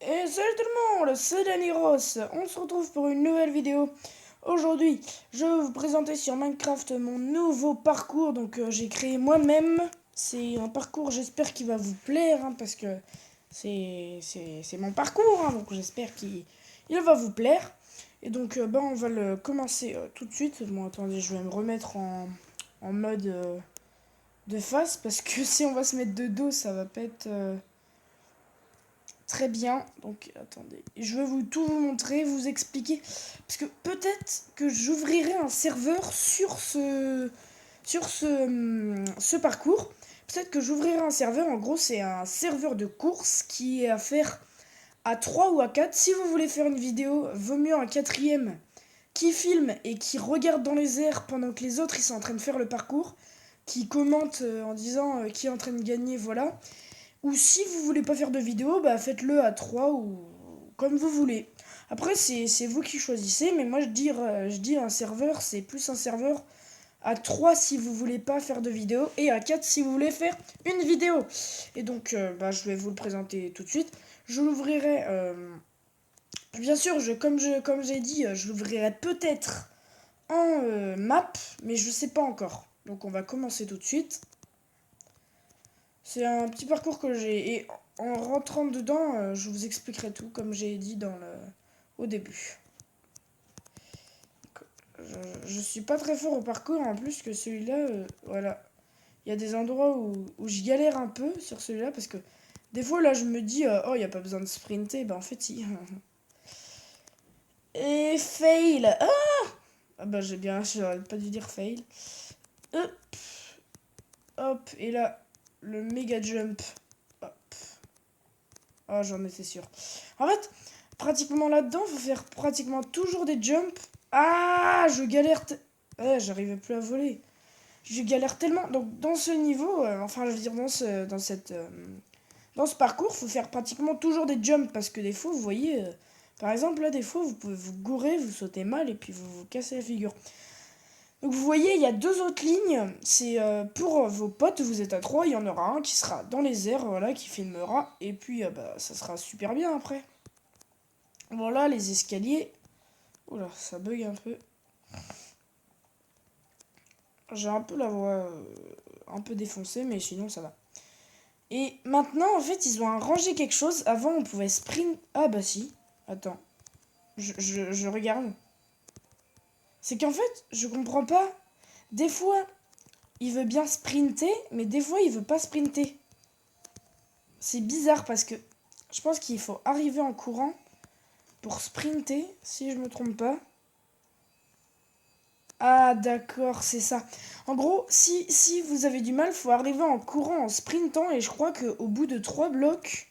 Et salut tout le monde, c'est Daniros. On se retrouve pour une nouvelle vidéo. Aujourd'hui, je vais vous présenter sur Minecraft mon nouveau parcours. Donc j'ai créé moi-même. C'est un parcours, j'espère qu'il va vous plaire, hein, parce que c'est mon parcours, hein, donc j'espère qu'il va vous plaire. Et donc on va le commencer tout de suite. Bon, attendez, je vais me remettre en mode de face, parce que si on va se mettre de dos, ça va pas être... très bien, donc attendez, je vais tout vous montrer, vous expliquer, parce que peut-être que j'ouvrirai un serveur sur ce parcours. Peut-être que j'ouvrirai un serveur, en gros c'est un serveur de course qui est à faire à 3 ou à 4. Si vous voulez faire une vidéo, vaut mieux un quatrième qui filme et qui regarde dans les airs pendant que les autres ils sont en train de faire le parcours, qui commente en disant qui est en train de gagner, voilà. Ou si vous voulez pas faire de vidéo, bah faites-le à 3 ou comme vous voulez. Après, c'est vous qui choisissez, mais moi je dis un serveur, c'est plus un serveur à 3 si vous voulez pas faire de vidéo et à 4 si vous voulez faire une vidéo. Et donc, je vais vous le présenter tout de suite. Je l'ouvrirai, bien sûr, comme j'ai dit, je l'ouvrirai peut-être en map, mais je sais pas encore. Donc on va commencer tout de suite. C'est un petit parcours que j'ai. Et en rentrant dedans, je vous expliquerai tout, comme j'ai dit au début. Je suis pas très fort au parcours, en plus que celui-là, voilà. Il y a des endroits où je galère un peu sur celui-là, parce que des fois, là, je me dis, oh, il n'y a pas besoin de sprinter. Bah, en fait, si. Et fail. Ah bah, j'aurais pas dû dire fail. Hop, hop, et là, le méga jump. Hop. Ah, j'en étais sûr. En fait, pratiquement là-dedans, faut faire pratiquement toujours des jumps. Ah, je galère. Ouais, j'arrivais plus à voler. Je galère tellement. Donc, dans ce niveau, enfin, je veux dire, dans ce parcours, faut faire pratiquement toujours des jumps. Parce que des fois, vous voyez, par exemple, là, des fois, vous pouvez vous gourer, vous sautez mal et puis vous vous cassez la figure. Donc, vous voyez, il y a deux autres lignes. C'est pour vos potes, vous êtes à trois. Il y en aura un qui sera dans les airs, voilà, qui filmera. Et puis, ça sera super bien après. Voilà les escaliers. Oula, ça bug un peu. J'ai un peu la voix un peu défoncée, mais sinon ça va. Et maintenant, en fait, ils ont arrangé quelque chose. Avant, on pouvait sprint. Ah bah si. Attends. Je regarde. C'est qu'en fait, je comprends pas. Des fois, il veut bien sprinter, mais des fois, il veut pas sprinter. C'est bizarre parce que je pense qu'il faut arriver en courant pour sprinter, si je me trompe pas. Ah d'accord, c'est ça. En gros, si vous avez du mal, faut arriver en courant, en sprintant, et je crois qu'au bout de 3 blocs,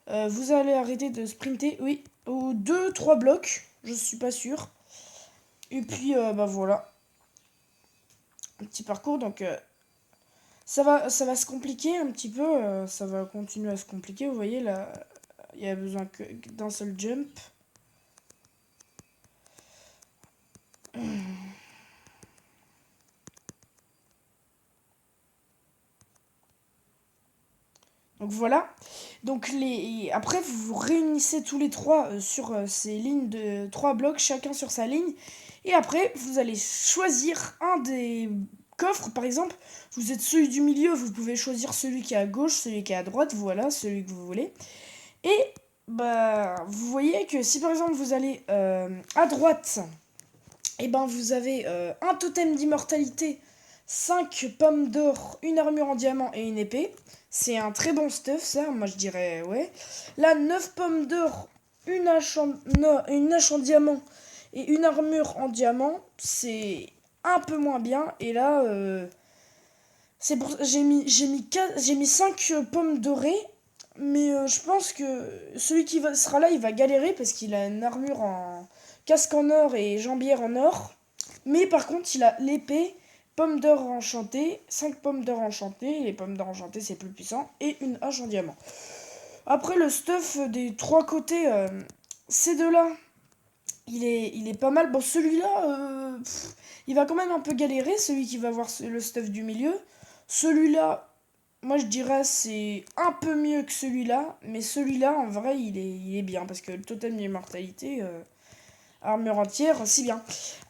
vous allez arrêter de sprinter. Oui, ou 2 3 blocs, je suis pas sûr. Et puis, voilà, un petit parcours, donc ça va se compliquer un petit peu, ça va continuer à se compliquer, vous voyez, là, il y a besoin que d'un seul jump. Donc voilà. Donc après, vous vous réunissez tous les trois sur ces lignes de 3 blocs, chacun sur sa ligne. Et après, vous allez choisir un des coffres. Par exemple, vous êtes celui du milieu, vous pouvez choisir celui qui est à gauche, celui qui est à droite, voilà, celui que vous voulez. Et vous voyez que si par exemple vous allez à droite, et vous avez un totem d'immortalité, 5 pommes d'or, une armure en diamant et une épée. C'est un très bon stuff, ça, moi je dirais, ouais. Là, 9 pommes d'or, une hache en diamant et une armure en diamant, c'est un peu moins bien. Et là, j'ai mis 5 pommes dorées, mais je pense que celui qui sera là, il va galérer parce qu'il a une armure en casque en or et jambière en or. Mais par contre, il a l'épée, pomme d'or enchantée, 5 pommes d'or enchantées, les pommes d'or enchantées c'est plus puissant, et une hache en diamant. Après, le stuff des trois côtés, ces deux-là, il est pas mal. Bon, celui-là, il va quand même un peu galérer, celui qui va avoir le stuff du milieu. Celui-là, moi je dirais c'est un peu mieux que celui-là, mais celui-là en vrai il est bien parce que le totem d'immortalité, armure entière, si bien.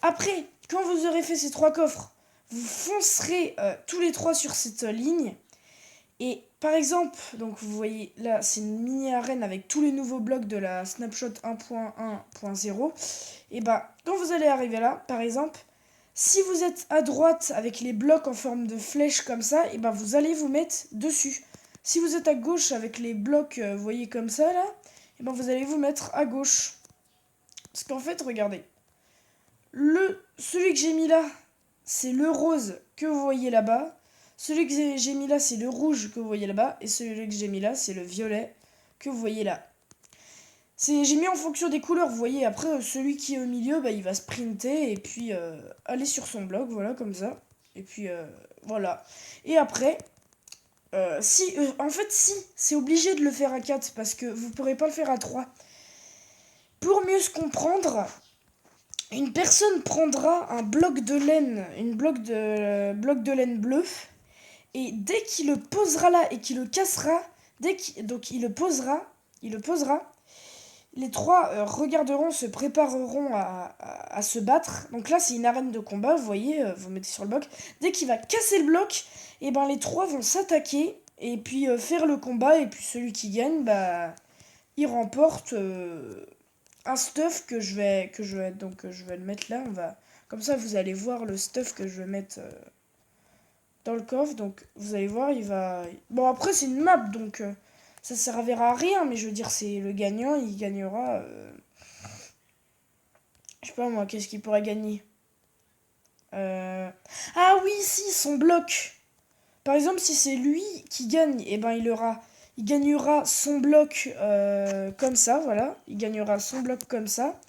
Après, quand vous aurez fait ces 3 coffres, vous foncerez tous les 3 sur cette ligne. Et par exemple, donc vous voyez là, c'est une mini arène avec tous les nouveaux blocs de la snapshot 1.1.0. Et bah, quand vous allez arriver là, par exemple, si vous êtes à droite avec les blocs en forme de flèche comme ça, et ben vous allez vous mettre dessus. Si vous êtes à gauche avec les blocs, vous voyez comme ça là, et ben vous allez vous mettre à gauche. Parce qu'en fait, regardez, celui que j'ai mis là, c'est le rose que vous voyez là-bas. Celui que j'ai mis là, c'est le rouge que vous voyez là-bas. Et celui que j'ai mis là, c'est le violet que vous voyez là. J'ai mis en fonction des couleurs, vous voyez. Après, celui qui est au milieu, bah, il va sprinter et puis aller sur son bloc, voilà, comme ça. Et puis, voilà. Et après, en fait, si, c'est obligé de le faire à 4 parce que vous ne pourrez pas le faire à 3. Pour mieux se comprendre, une personne prendra un bloc de laine, bloc de laine bleu, et dès qu'il le posera là et qu'il le cassera, donc il le posera, les 3 regarderont, se prépareront à se battre. Donc là, c'est une arène de combat, vous voyez, vous mettez sur le bloc. Dès qu'il va casser le bloc, et ben les 3 vont s'attaquer et puis faire le combat. Et puis celui qui gagne, bah, il remporte un stuff donc je vais le mettre là. Comme ça, vous allez voir le stuff que je vais mettre dans le coffre. Donc vous allez voir, il va. Bon, après, c'est une map, donc ça servira à rien, mais je veux dire, c'est le gagnant, il gagnera. Je sais pas moi, qu'est-ce qu'il pourrait gagner. Ah oui, si, son bloc. Par exemple, si c'est lui qui gagne, et ben il gagnera son bloc comme ça, voilà. Il gagnera son bloc comme ça.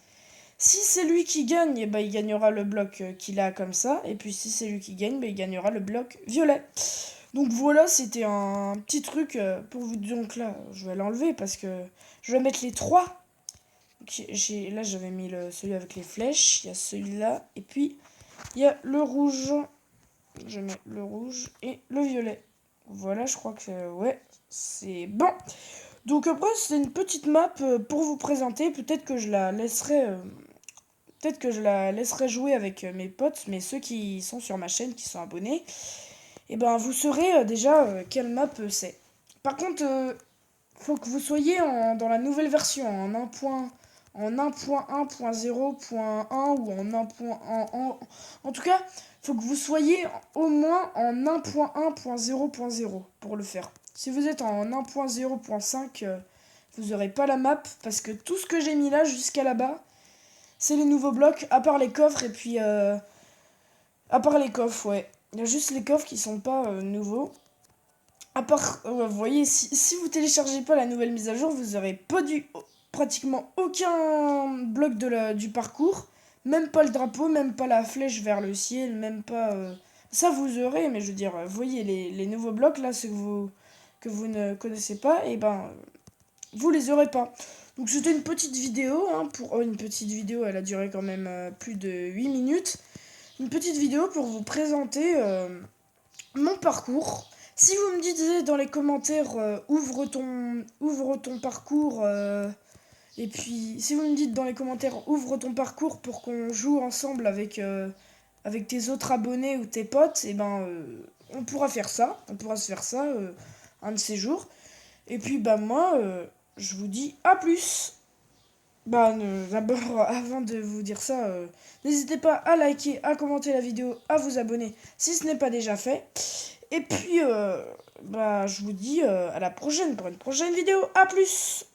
Si c'est lui qui gagne, et ben il gagnera le bloc qu'il a comme ça. Et puis si c'est lui qui gagne, ben il gagnera le bloc violet. Donc voilà, c'était un petit truc pour vous. Donc là, je vais l'enlever parce que je vais mettre les 3. Là, j'avais mis celui avec les flèches. Il y a celui-là. Et puis, il y a le rouge. Je mets le rouge et le violet. Voilà, je crois que ouais, c'est bon. Donc après, c'est une petite map pour vous présenter. Peut-être que je la laisserai jouer avec mes potes, mais ceux qui sont sur ma chaîne, qui sont abonnés, et ben vous saurez déjà quelle map c'est. Par contre, faut que vous soyez dans la nouvelle version, en 1.1.0.1 ou en 1.1. En tout cas, faut que vous soyez au moins en 1.1.0.0 pour le faire. Si vous êtes en 1.0.5, vous n'aurez pas la map parce que tout ce que j'ai mis là jusqu'à là-bas, c'est les nouveaux blocs, à part les coffres et puis à part les coffres, ouais. Il y a juste les coffres qui sont pas nouveaux. À part, vous voyez, si vous téléchargez pas la nouvelle mise à jour, vous aurez pas pratiquement aucun bloc du parcours. Même pas le drapeau, même pas la flèche vers le ciel, même pas. Ça vous aurez, mais je veux dire, vous voyez les nouveaux blocs là, ceux que vous ne connaissez pas, et ben vous les aurez pas. Donc c'était une petite vidéo, hein, une petite vidéo, elle a duré quand même plus de 8 minutes. Une petite vidéo pour vous présenter mon parcours. Si vous me dites dans les commentaires ouvre ton parcours et puis si vous me dites dans les commentaires ouvre ton parcours pour qu'on joue ensemble avec tes autres abonnés ou tes potes, et ben on pourra faire ça, on pourra se faire ça un de ces jours. Et puis bah moi je vous dis à plus. Bah, d'abord, avant de vous dire ça, n'hésitez pas à liker, à commenter la vidéo, à vous abonner si ce n'est pas déjà fait. Et puis, bah, je vous dis à la prochaine pour une prochaine vidéo. À plus!